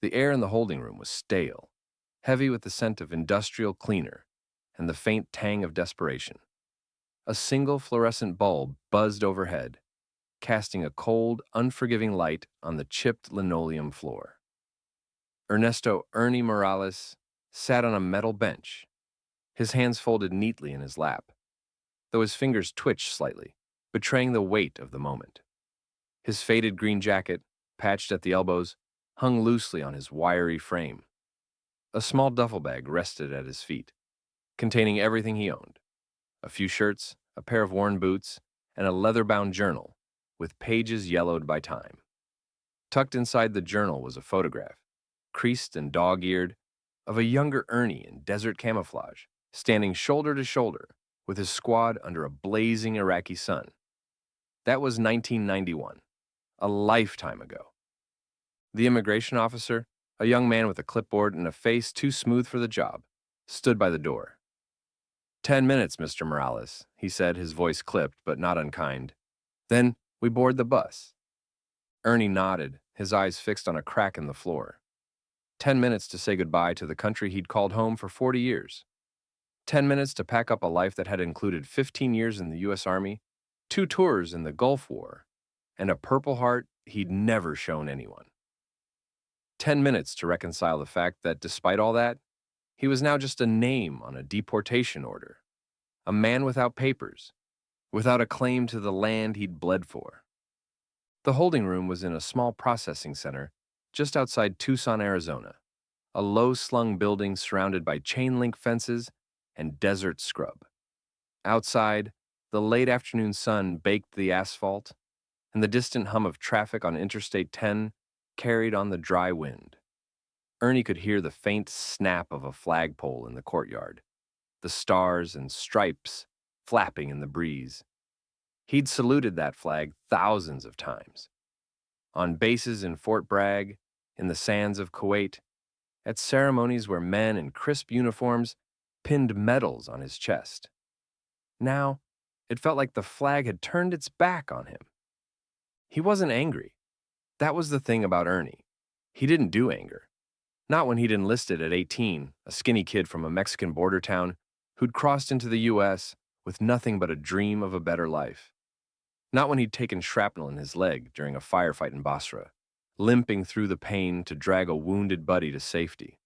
The air in the holding room was stale, heavy with the scent of industrial cleaner and the faint tang of desperation. A single fluorescent bulb buzzed overhead, casting a cold, unforgiving light on the chipped linoleum floor. Ernesto Ernie Morales sat on a metal bench, his hands folded neatly in his lap, though his fingers twitched slightly, betraying the weight of the moment. His faded green jacket, patched at the elbows, hung loosely on his wiry frame. A small duffel bag rested at his feet, containing everything he owned: a few shirts, a pair of worn boots, and a leather-bound journal with pages yellowed by time. Tucked inside the journal was a photograph, creased and dog-eared, of a younger Ernie in desert camouflage, standing shoulder to shoulder with his squad under a blazing Iraqi sun. That was 1991, a lifetime ago. The immigration officer, a young man with a clipboard and a face too smooth for the job, stood by the door. 10 minutes, Mr. Morales, he said, his voice clipped but not unkind. Then we board the bus. Ernie nodded, his eyes fixed on a crack in the floor. 10 minutes to say goodbye to the country he'd called home for 40 years. 10 minutes to pack up a life that had included 15 years in the U.S. Army, 2 tours in the Gulf War, and a Purple Heart he'd never shown anyone. 10 minutes to reconcile the fact that, despite all that, he was now just a name on a deportation order, a man without papers, without a claim to the land he'd bled for. The holding room was in a small processing center just outside Tucson, Arizona, a low-slung building surrounded by chain-link fences and desert scrub. Outside, the late afternoon sun baked the asphalt, and the distant hum of traffic on Interstate 10 carried on the dry wind. Ernie could hear the faint snap of a flagpole in the courtyard, the stars and stripes flapping in the breeze. He'd saluted that flag thousands of times. On bases in Fort Bragg, in the sands of Kuwait, at ceremonies where men in crisp uniforms pinned medals on his chest. Now, it felt like the flag had turned its back on him. He wasn't angry. That was the thing about Ernie. He didn't do anger. Not when he'd enlisted at 18, a skinny kid from a Mexican border town who'd crossed into the U.S. with nothing but a dream of a better life. Not when he'd taken shrapnel in his leg during a firefight in Basra, limping through the pain to drag a wounded buddy to safety.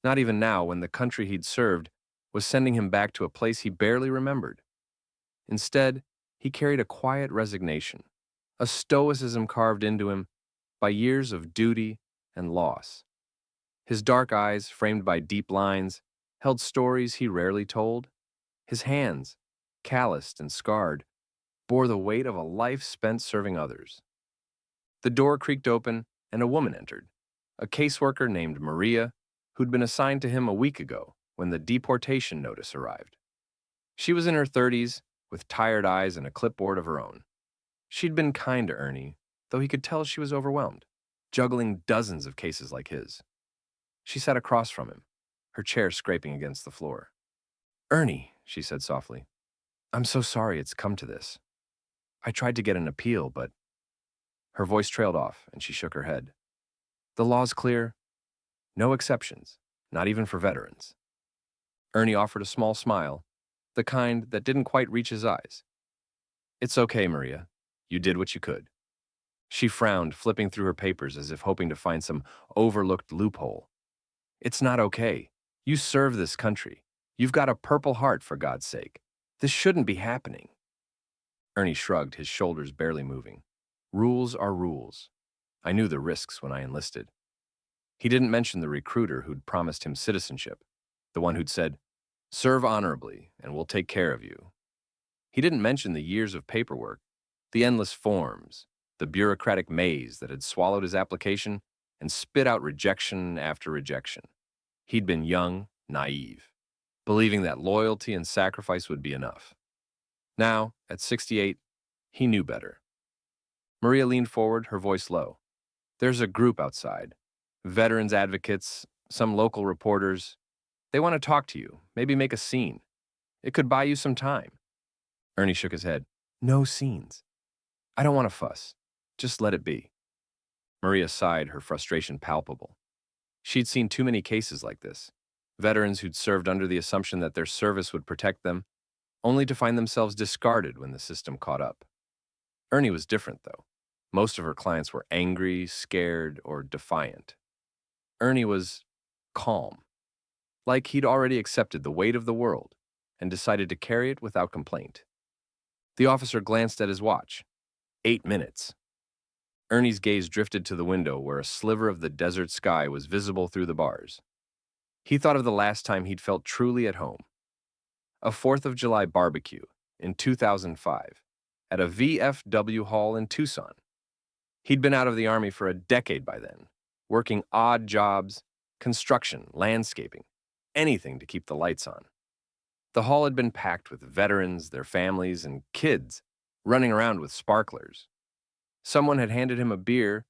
Not even now when the country he'd served was sending him back to a place he barely remembered. Instead, he carried a quiet resignation, a stoicism carved into him by years of duty and loss. His dark eyes, framed by deep lines, held stories he rarely told. His hands, calloused and scarred, bore the weight of a life spent serving others. The door creaked open, and a woman entered, a caseworker named Maria, who'd been assigned to him a week ago when the deportation notice arrived. She was in her 30s, with tired eyes and a clipboard of her own. She'd been kind to Ernie, though he could tell she was overwhelmed, juggling dozens of cases like his. She sat across from him, her chair scraping against the floor. "Ernie," she said softly, "I'm so sorry it's come to this. I tried to get an appeal, but—" Her voice trailed off, and she shook her head. "The law's clear. No exceptions, not even for veterans." Ernie offered a small smile, the kind that didn't quite reach his eyes. "It's okay, Maria. You did what you could." She frowned, flipping through her papers as if hoping to find some overlooked loophole. "It's not okay. You serve this country. You've got a Purple Heart, for God's sake. This shouldn't be happening." Ernie shrugged, his shoulders barely moving. "Rules are rules. I knew the risks when I enlisted." He didn't mention the recruiter who'd promised him citizenship, the one who'd said, "Serve honorably, and we'll take care of you." He didn't mention the years of paperwork, the endless forms, the bureaucratic maze that had swallowed his application and spit out rejection after rejection. He'd been young, naive, believing that loyalty and sacrifice would be enough. Now, at 68, he knew better. Maria leaned forward, her voice low. "There's a group outside. Veterans advocates, some local reporters. They want to talk to you, maybe make a scene. It could buy you some time." Ernie shook his head. "No scenes. I don't want to fuss. Just let it be." Maria sighed, her frustration palpable. She'd seen too many cases like this. Veterans who'd served under the assumption that their service would protect them, only to find themselves discarded when the system caught up. Ernie was different, though. Most of her clients were angry, scared, or defiant. Ernie was calm, like he'd already accepted the weight of the world and decided to carry it without complaint. The officer glanced at his watch. 8 minutes. Ernie's gaze drifted to the window where a sliver of the desert sky was visible through the bars. He thought of the last time he'd felt truly at home. A 4th of July barbecue in 2005 at a VFW hall in Tucson. He'd been out of the Army for a decade by then, working odd jobs, construction, landscaping, anything to keep the lights on. The hall had been packed with veterans, their families, and kids running around with sparklers. Someone had handed him a beer,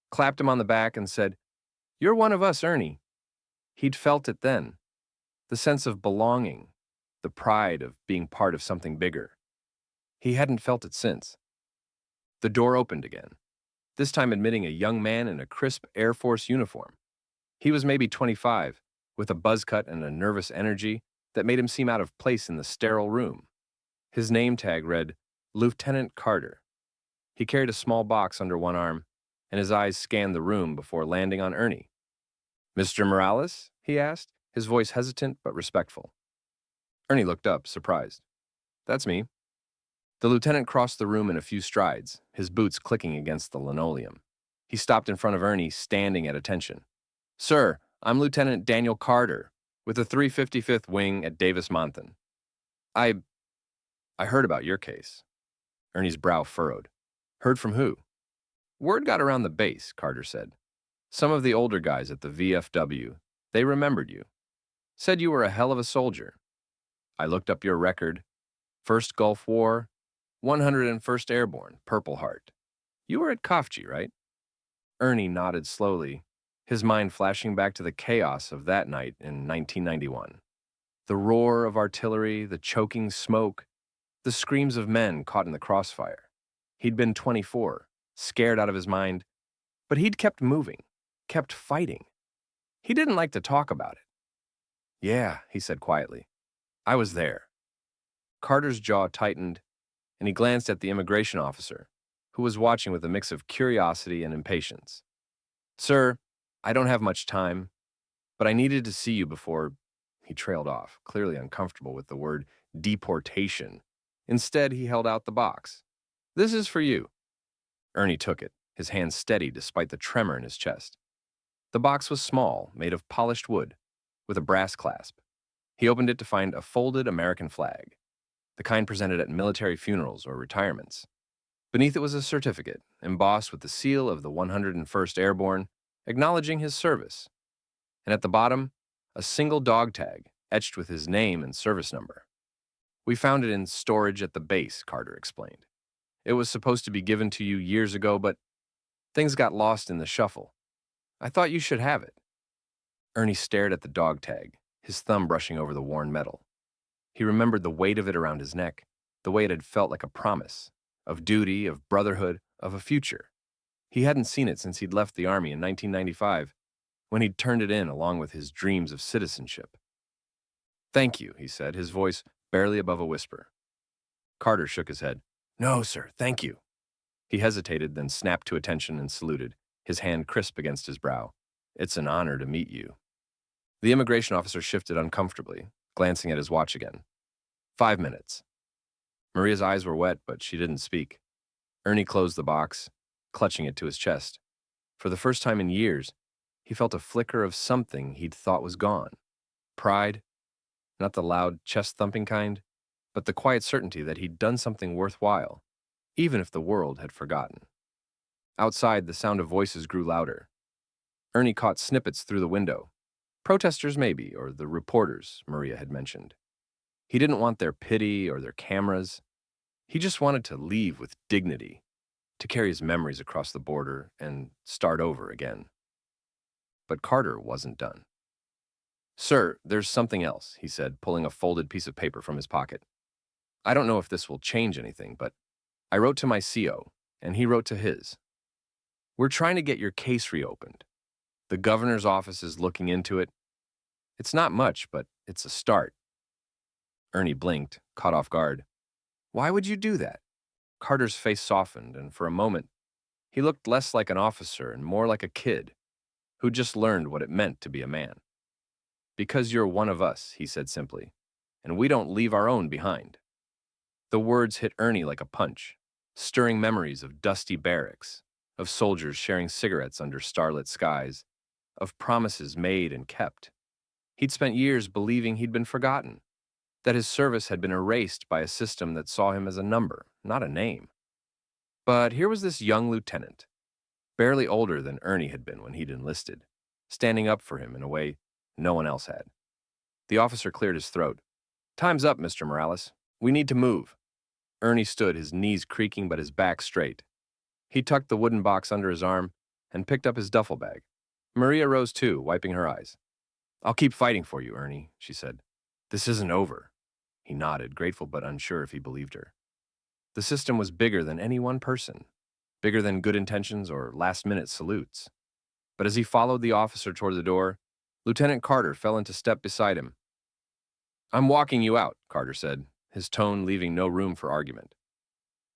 clapped him on the back, and said, "You're one of us, Ernie." He'd felt it then, the sense of belonging, the pride of being part of something bigger. He hadn't felt it since. The door opened again, this time admitting a young man in a crisp Air Force uniform. He was maybe 25, with a buzz cut and a nervous energy that made him seem out of place in the sterile room. His name tag read, Lieutenant Carter. He carried a small box under one arm, and his eyes scanned the room before landing on Ernie. "Mr. Morales?" he asked, his voice hesitant but respectful. Ernie looked up, surprised. "That's me." The lieutenant crossed the room in a few strides, his boots clicking against the linoleum. He stopped in front of Ernie, standing at attention. "Sir, I'm Lieutenant Daniel Carter, with the 355th Wing at Davis-Monthan. I heard about your case." Ernie's brow furrowed. "Heard from who?" "Word got around the base," Carter said. "Some of the older guys at the VFW, they remembered you. Said you were a hell of a soldier. I looked up your record. First Gulf War, 101st Airborne, Purple Heart. You were at Kofji, right?" Ernie nodded slowly, his mind flashing back to the chaos of that night in 1991. The roar of artillery, the choking smoke, the screams of men caught in the crossfire. He'd been 24, scared out of his mind, but he'd kept moving, kept fighting. He didn't like to talk about it. "Yeah," he said quietly. "I was there." Carter's jaw tightened, and he glanced at the immigration officer, who was watching with a mix of curiosity and impatience. "Sir, I don't have much time, but I needed to see you before—" He trailed off, clearly uncomfortable with the word deportation. Instead, he held out the box. "This is for you." Ernie took it, his hand steady despite the tremor in his chest. The box was small, made of polished wood, with a brass clasp. He opened it to find a folded American flag, the kind presented at military funerals or retirements. Beneath it was a certificate, embossed with the seal of the 101st Airborne, acknowledging his service. And at the bottom, a single dog tag, etched with his name and service number. "We found it in storage at the base," Carter explained. "It was supposed to be given to you years ago, but things got lost in the shuffle. I thought you should have it." Ernie stared at the dog tag, his thumb brushing over the worn metal. He remembered the weight of it around his neck, the way it had felt like a promise, of duty, of brotherhood, of a future. He hadn't seen it since he'd left the Army in 1995, when he'd turned it in along with his dreams of citizenship. "Thank you," he said, his voice barely above a whisper. Carter shook his head. "No, sir, thank you." He hesitated, then snapped to attention and saluted, his hand crisp against his brow. "It's an honor to meet you." The immigration officer shifted uncomfortably, glancing at his watch again. 5 minutes. Maria's eyes were wet, but she didn't speak. Ernie closed the box, clutching it to his chest. For the first time in years, he felt a flicker of something he'd thought was gone. Pride, not the loud, chest-thumping kind, but the quiet certainty that he'd done something worthwhile, even if the world had forgotten. Outside, the sound of voices grew louder. Ernie caught snippets through the window. Protesters, maybe, or the reporters Maria had mentioned. He didn't want their pity or their cameras. He just wanted to leave with dignity, to carry his memories across the border and start over again. But Carter wasn't done. "Sir, there's something else," he said, pulling a folded piece of paper from his pocket. "I don't know if this will change anything, but I wrote to my CO, and he wrote to his. We're trying to get your case reopened. The governor's office is looking into it. It's not much, but it's a start. Ernie blinked, caught off guard. Why would you do that? Carter's face softened, and for a moment, he looked less like an officer and more like a kid who just learned what it meant to be a man. Because you're one of us, he said simply, and we don't leave our own behind. The words hit Ernie like a punch, stirring memories of dusty barracks, of soldiers sharing cigarettes under starlit skies, of promises made and kept. He'd spent years believing he'd been forgotten, that his service had been erased by a system that saw him as a number, not a name. But here was this young lieutenant, barely older than Ernie had been when he'd enlisted, standing up for him in a way no one else had. The officer cleared his throat. Time's up, Mr. Morales. We need to move. Ernie stood, his knees creaking but his back straight. He tucked the wooden box under his arm and picked up his duffel bag. Maria rose too, wiping her eyes. I'll keep fighting for you, Ernie, she said. This isn't over. He nodded, grateful but unsure if he believed her. The system was bigger than any one person, bigger than good intentions or last-minute salutes. But as he followed the officer toward the door, Lieutenant Carter fell into step beside him. I'm walking you out, Carter said, his tone leaving no room for argument.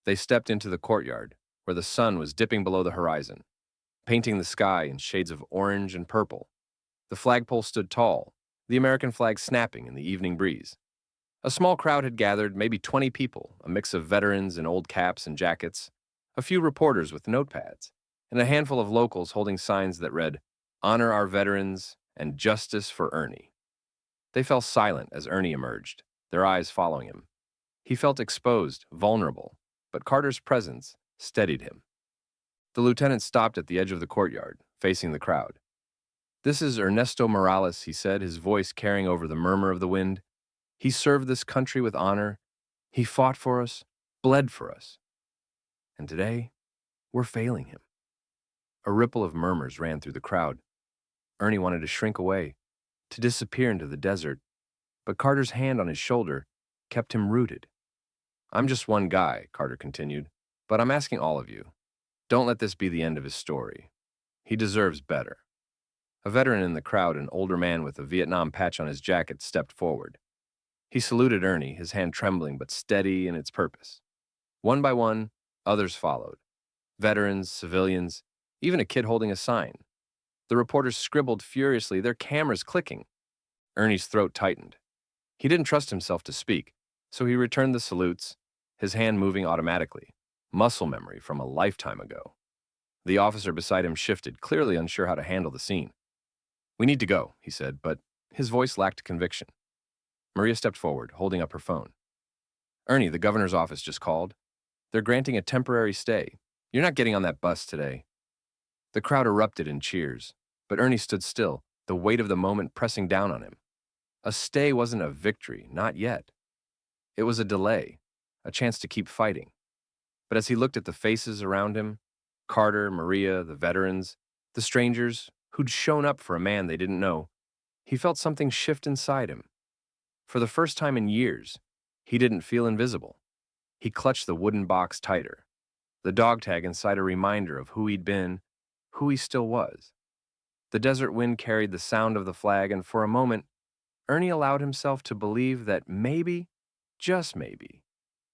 They stepped into the courtyard, where the sun was dipping below the horizon, painting the sky in shades of orange and purple. The flagpole stood tall, the American flag snapping in the evening breeze. A small crowd had gathered, maybe 20 people, a mix of veterans in old caps and jackets, a few reporters with notepads, and a handful of locals holding signs that read, Honor our veterans and Justice for Ernie. They fell silent as Ernie emerged, their eyes following him. He felt exposed, vulnerable, but Carter's presence steadied him. The lieutenant stopped at the edge of the courtyard, facing the crowd. This is Ernesto Morales, he said, his voice carrying over the murmur of the wind. He served this country with honor. He fought for us, bled for us. And today, we're failing him. A ripple of murmurs ran through the crowd. Ernie wanted to shrink away, to disappear into the desert, but Carter's hand on his shoulder kept him rooted. I'm just one guy, Carter continued, but I'm asking all of you, don't let this be the end of his story. He deserves better. A veteran in the crowd, an older man with a Vietnam patch on his jacket, stepped forward. He saluted Ernie, his hand trembling but steady in its purpose. One by one, others followed. Veterans, civilians, even a kid holding a sign. The reporters scribbled furiously, their cameras clicking. Ernie's throat tightened. He didn't trust himself to speak, so he returned the salutes, his hand moving automatically, muscle memory from a lifetime ago. The officer beside him shifted, clearly unsure how to handle the scene. We need to go, he said, but his voice lacked conviction. Maria stepped forward, holding up her phone. Ernie, the governor's office just called. They're granting a temporary stay. You're not getting on that bus today. The crowd erupted in cheers, but Ernie stood still, the weight of the moment pressing down on him. A stay wasn't a victory, not yet. It was a delay, a chance to keep fighting. But as he looked at the faces around him, Carter, Maria, the veterans, the strangers who'd shown up for a man they didn't know, he felt something shift inside him. For the first time in years, he didn't feel invisible. He clutched the wooden box tighter, the dog tag inside a reminder of who he'd been, who he still was. The desert wind carried the sound of the flag, and for a moment, Ernie allowed himself to believe that maybe, just maybe,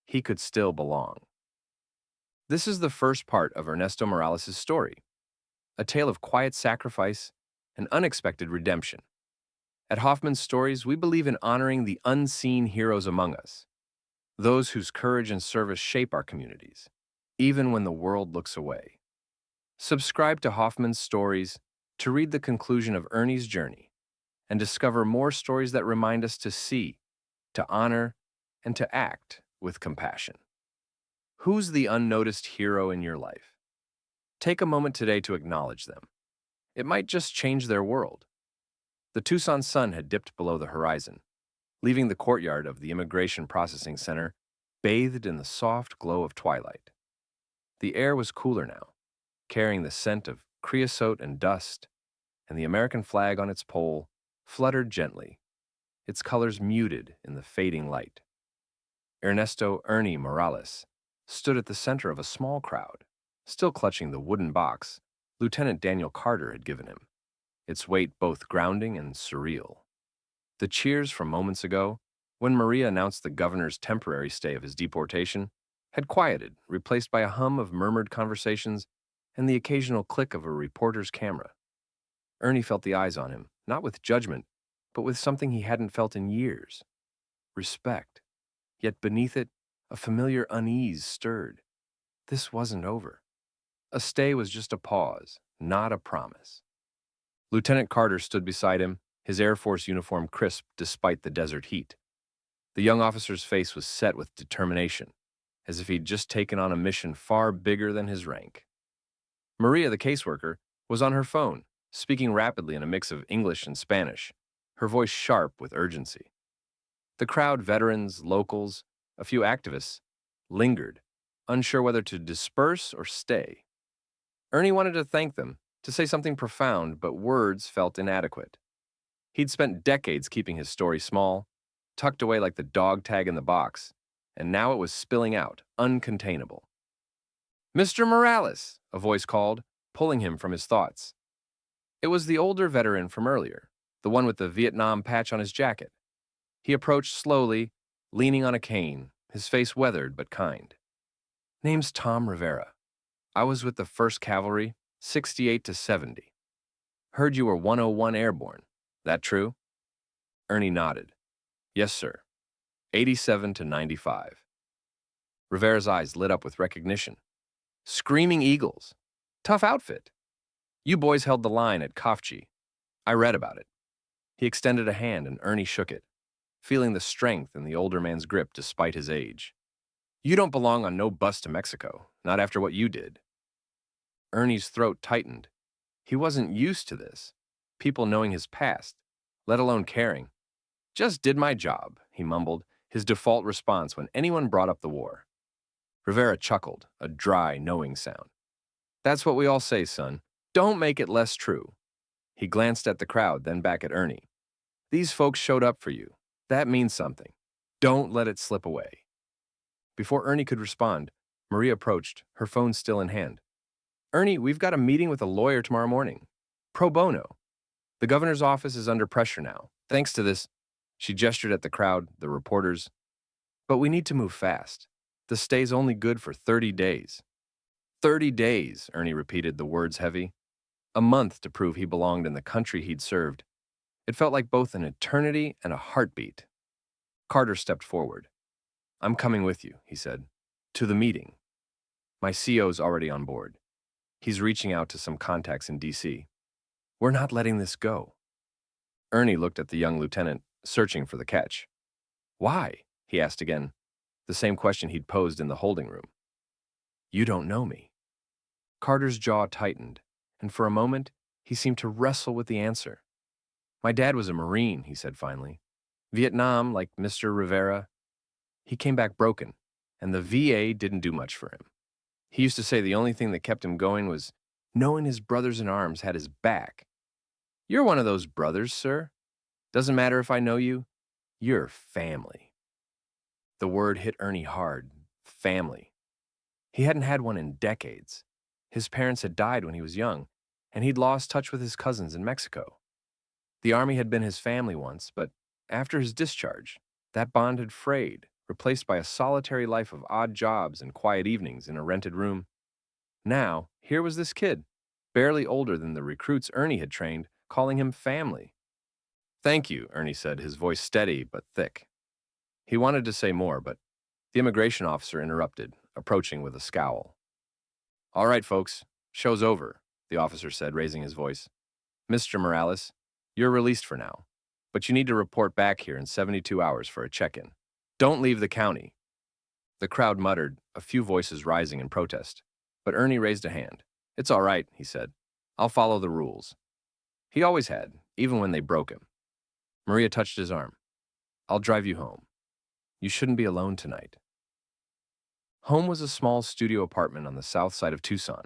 he could still belong. This is the first part of Ernesto Morales' story, a tale of quiet sacrifice and unexpected redemption. At Hoffman's Stories, we believe in honoring the unseen heroes among us, those whose courage and service shape our communities, even when the world looks away. Subscribe to Hoffman's Stories to read the conclusion of Ernie's journey and discover more stories that remind us to see, to honor, and to act with compassion. Who's the unnoticed hero in your life? Take a moment today to acknowledge them. It might just change their world. The Tucson sun had dipped below the horizon, leaving the courtyard of the Immigration Processing Center bathed in the soft glow of twilight. The air was cooler now, carrying the scent of creosote and dust, and the American flag on its pole fluttered gently, its colors muted in the fading light. Ernesto Ernie Morales stood at the center of a small crowd, still clutching the wooden box Lieutenant Daniel Carter had given him. its weight both grounding and surreal. The cheers from moments ago, when Maria announced the governor's temporary stay of his deportation, had quieted, replaced by a hum of murmured conversations and the occasional click of a reporter's camera. Ernie felt the eyes on him, not with judgment, but with something he hadn't felt in years: respect. Yet beneath it, a familiar unease stirred. This wasn't over. A stay was just a pause, not a promise. Lieutenant Carter stood beside him, his Air Force uniform crisp despite the desert heat. The young officer's face was set with determination, as if he'd just taken on a mission far bigger than his rank. Maria, the caseworker, was on her phone, speaking rapidly in a mix of English and Spanish, her voice sharp with urgency. The crowd, veterans, locals, a few activists, lingered, unsure whether to disperse or stay. Ernie wanted to thank them, to say something profound, but words felt inadequate. He'd spent decades keeping his story small, tucked away like the dog tag in the box, and now it was spilling out, uncontainable. "Mr. Morales," a voice called, pulling him from his thoughts. It was the older veteran from earlier, the one with the Vietnam patch on his jacket. He approached slowly, leaning on a cane, his face weathered but kind. "Name's Tom Rivera. I was with the 1st Cavalry, 68 to 70. Heard you were 101 Airborne. That true?" Ernie nodded. "Yes, sir. 87 to 95. Rivera's eyes lit up with recognition. "Screaming Eagles. Tough outfit. You boys held the line at Kafchi. I read about it." He extended a hand and Ernie shook it, feeling the strength in the older man's grip despite his age. "You don't belong on no bus to Mexico, not after what you did." Ernie's throat tightened. He wasn't used to this, people knowing his past, let alone caring. "Just did my job," he mumbled, his default response when anyone brought up the war. Rivera chuckled, a dry, knowing sound. "That's what we all say, son. Don't make it less true." He glanced at the crowd, then back at Ernie. "These folks showed up for you. That means something. Don't let it slip away." Before Ernie could respond, Maria approached, her phone still in hand. "Ernie, we've got a meeting with a lawyer tomorrow morning. Pro bono. The governor's office is under pressure now, thanks to this." She gestured at the crowd, the reporters. "But we need to move fast. The stay's only good for 30 days. 30 days, Ernie repeated, the words heavy. A month to prove he belonged in the country he'd served. It felt like both an eternity and a heartbeat. Carter stepped forward. "I'm coming with you," he said. "To the meeting. My CO's already on board. He's reaching out to some contacts in D.C. We're not letting this go." Ernie looked at the young lieutenant, searching for the catch. "Why?" he asked again, the same question he'd posed in the holding room. "You don't know me." Carter's jaw tightened, and for a moment, he seemed to wrestle with the answer. "My dad was a Marine," he said finally. "Vietnam, like Mr. Rivera. He came back broken, and the VA didn't do much for him. He used to say the only thing that kept him going was knowing his brothers in arms had his back. You're one of those brothers, sir. Doesn't matter if I know you. You're family." The word hit Ernie hard. Family. He hadn't had one in decades. His parents had died when he was young, and he'd lost touch with his cousins in Mexico. The Army had been his family once, but after his discharge, that bond had frayed, replaced by a solitary life of odd jobs and quiet evenings in a rented room. Now, here was this kid, barely older than the recruits Ernie had trained, calling him family. "Thank you," Ernie said, his voice steady but thick. He wanted to say more, but the immigration officer interrupted, approaching with a scowl. "All right, folks, show's over," the officer said, raising his voice. "Mr. Morales, you're released for now, but you need to report back here in 72 hours for a check-in. Don't leave the county." The crowd muttered, a few voices rising in protest, but Ernie raised a hand. "It's all right," he said. "I'll follow the rules." He always had, even when they broke him. Maria touched his arm. "I'll drive you home. You shouldn't be alone tonight." Home was a small studio apartment on the south side of Tucson,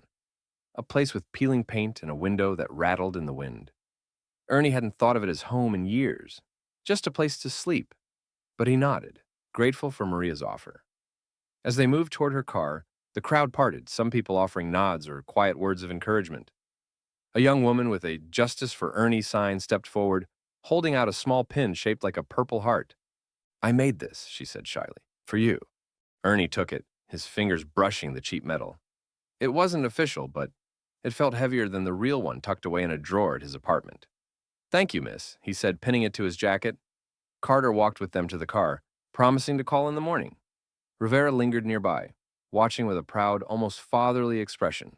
a place with peeling paint and a window that rattled in the wind. Ernie hadn't thought of it as home in years, just a place to sleep, but he nodded, grateful for Maria's offer. As they moved toward her car, the crowd parted, some people offering nods or quiet words of encouragement. A young woman with a Justice for Ernie sign stepped forward, holding out a small pin shaped like a purple heart. I made this, she said shyly, for you. Ernie took it, his fingers brushing the cheap metal. It wasn't official, but it felt heavier than the real one tucked away in a drawer at his apartment. Thank you, miss, he said, pinning it to his jacket. Carter walked with them to the car, promising to call in the morning. Rivera lingered nearby, watching with a proud, almost fatherly expression.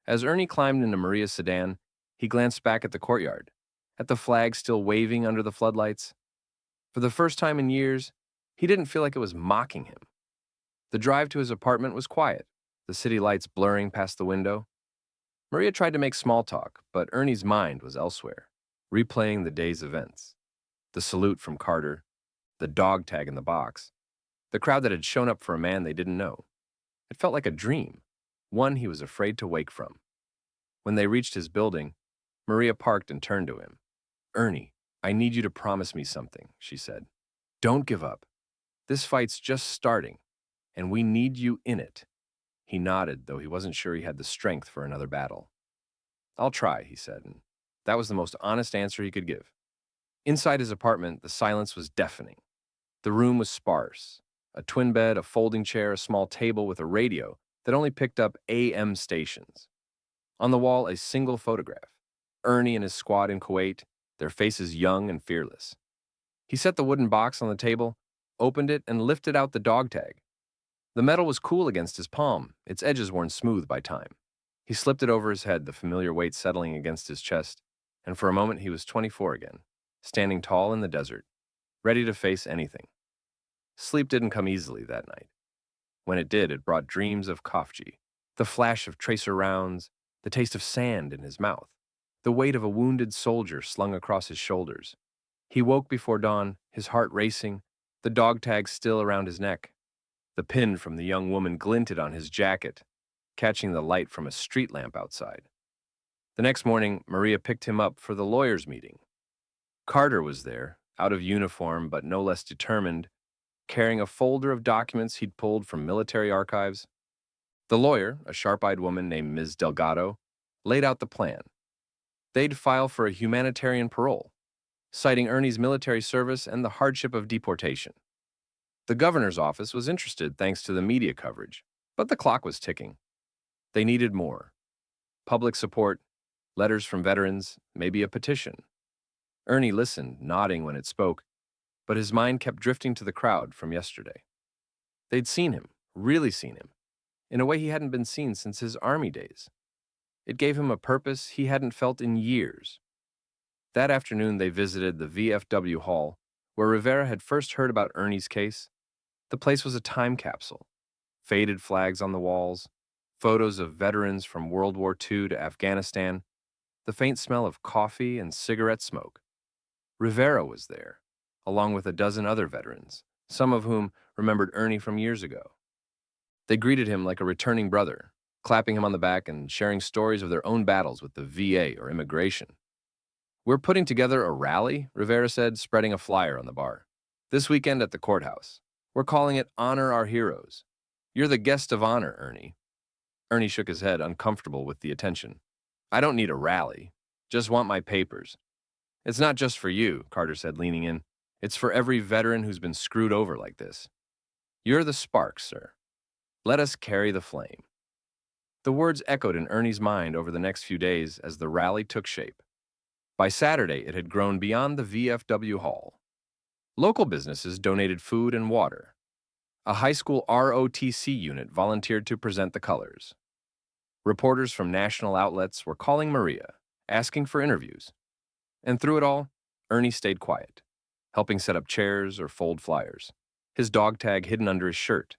As Ernie climbed into Maria's sedan, he glanced back at the courtyard, at the flag still waving under the floodlights. For the first time in years, he didn't feel like it was mocking him. The drive to his apartment was quiet, the city lights blurring past the window. Maria tried to make small talk, but Ernie's mind was elsewhere, replaying the day's events. The salute from Carter, the dog tag in the box, the crowd that had shown up for a man they didn't know. It felt like a dream, one he was afraid to wake from. When they reached his building, Maria parked and turned to him. Ernie, I need you to promise me something, she said. Don't give up. This fight's just starting, and we need you in it. He nodded, though he wasn't sure he had the strength for another battle. I'll try, he said, and that was the most honest answer he could give. Inside his apartment, the silence was deafening. The room was sparse. A twin bed, a folding chair, a small table with a radio that only picked up AM stations. On the wall, a single photograph. Ernie and his squad in Kuwait, their faces young and fearless. He set the wooden box on the table, opened it, and lifted out the dog tag. The metal was cool against his palm, its edges worn smooth by time. He slipped it over his head, the familiar weight settling against his chest, and for a moment he was 24 again, standing tall in the desert, ready to face anything. Sleep didn't come easily that night. When it did, it brought dreams of Kafji, the flash of tracer rounds, the taste of sand in his mouth, the weight of a wounded soldier slung across his shoulders. He woke before dawn, his heart racing, the dog tag still around his neck. The pin from the young woman glinted on his jacket, catching the light from a street lamp outside. The next morning, Maria picked him up for the lawyers' meeting. Carter was there, out of uniform but no less determined, carrying a folder of documents he'd pulled from military archives. The lawyer, a sharp-eyed woman named Ms. Delgado, laid out the plan. They'd file for a humanitarian parole, citing Ernie's military service and the hardship of deportation. The governor's office was interested thanks to the media coverage, but the clock was ticking. They needed more. Public support, letters from veterans, maybe a petition. Ernie listened, nodding when it spoke, but his mind kept drifting to the crowd from yesterday. They'd seen him, really seen him, in a way he hadn't been seen since his army days. It gave him a purpose he hadn't felt in years. That afternoon, they visited the VFW hall, where Rivera had first heard about Ernie's case. The place was a time capsule. Faded flags on the walls, photos of veterans from World War II to Afghanistan, the faint smell of coffee and cigarette smoke. Rivera was there, along with a dozen other veterans, some of whom remembered Ernie from years ago. They greeted him like a returning brother, clapping him on the back and sharing stories of their own battles with the VA or immigration. We're putting together a rally, Rivera said, spreading a flyer on the bar. This weekend at the courthouse. We're calling it Honor Our Heroes. You're the guest of honor, Ernie. Ernie shook his head, uncomfortable with the attention. I don't need a rally. Just want my papers. It's not just for you, Carter said, leaning in. It's for every veteran who's been screwed over like this. You're the spark, sir. Let us carry the flame. The words echoed in Ernie's mind over the next few days as the rally took shape. By Saturday, it had grown beyond the VFW hall. Local businesses donated food and water. A high school ROTC unit volunteered to present the colors. Reporters from national outlets were calling Maria, asking for interviews. And through it all, Ernie stayed quiet, helping set up chairs or fold flyers, his dog tag hidden under his shirt,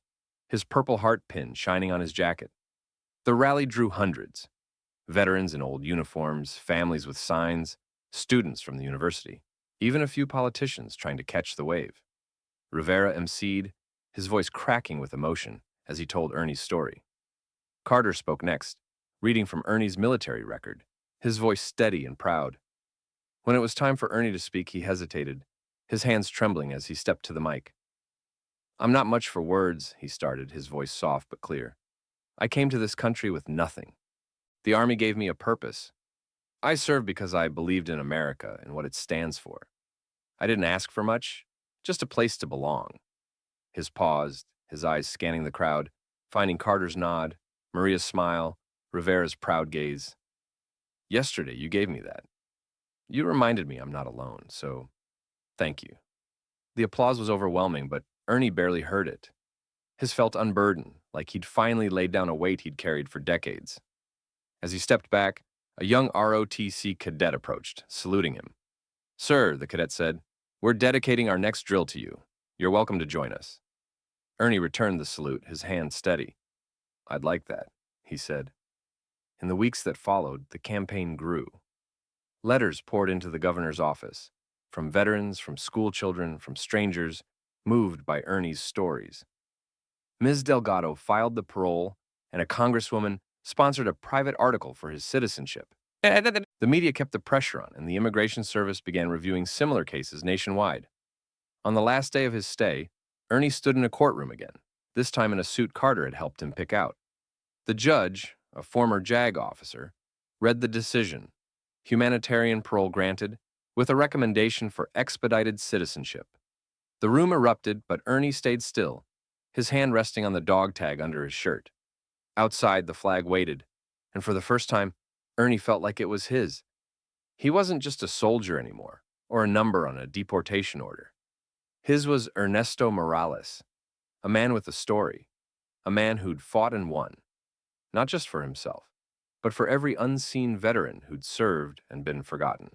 his purple heart pin shining on his jacket. The rally drew hundreds. Veterans in old uniforms, families with signs, students from the university, even a few politicians trying to catch the wave. Rivera emceed, his voice cracking with emotion as he told Ernie's story. Carter spoke next, reading from Ernie's military record, his voice steady and proud. When it was time for Ernie to speak, he hesitated, his hands trembling as he stepped to the mic. I'm not much for words, he started, his voice soft but clear. I came to this country with nothing. The Army gave me a purpose, I served because I believed in America and what it stands for. I didn't ask for much, just a place to belong. His paused, his eyes scanning the crowd, finding Carter's nod, Maria's smile, Rivera's proud gaze. Yesterday, you gave me that. You reminded me I'm not alone, so thank you. The applause was overwhelming, but Ernie barely heard it. His felt unburdened, like he'd finally laid down a weight he'd carried for decades. As he stepped back, a young ROTC cadet approached, saluting him. Sir, the cadet said, we're dedicating our next drill to you. You're welcome to join us. Ernie returned the salute, his hand steady. I'd like that, he said. In the weeks that followed, the campaign grew. Letters poured into the governor's office, from veterans, from school children, from strangers, moved by Ernie's stories. Ms. Delgado filed the parole, and a congresswoman sponsored a private article for his citizenship. The media kept the pressure on, and the Immigration Service began reviewing similar cases nationwide. On the last day of his stay, Ernie stood in a courtroom again, this time in a suit Carter had helped him pick out. The judge, a former JAG officer, read the decision, humanitarian parole granted, with a recommendation for expedited citizenship. The room erupted, but Ernie stayed still, his hand resting on the dog tag under his shirt. Outside, the flag waited, and for the first time, Ernie felt like it was his. He wasn't just a soldier anymore, or a number on a deportation order. His was Ernesto Morales, a man with a story, a man who'd fought and won, not just for himself, but for every unseen veteran who'd served and been forgotten.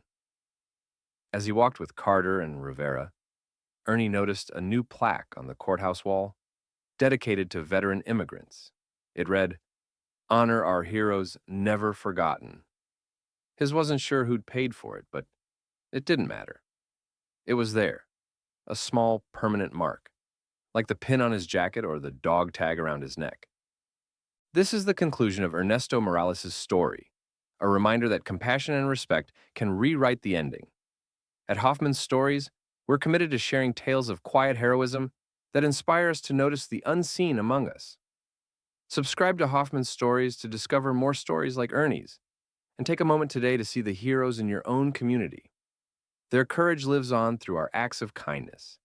As he walked with Carter and Rivera, Ernie noticed a new plaque on the courthouse wall, dedicated to veteran immigrants. It read, Honor our heroes never forgotten. His wasn't sure who'd paid for it, but it didn't matter. It was there, a small, permanent mark, like the pin on his jacket or the dog tag around his neck. This is the conclusion of Ernesto Morales' story, a reminder that compassion and respect can rewrite the ending. At Hoffman's Stories, we're committed to sharing tales of quiet heroism that inspire us to notice the unseen among us. Subscribe to Hoffman's Stories to discover more stories like Ernie's, and take a moment today to see the heroes in your own community. Their courage lives on through our acts of kindness.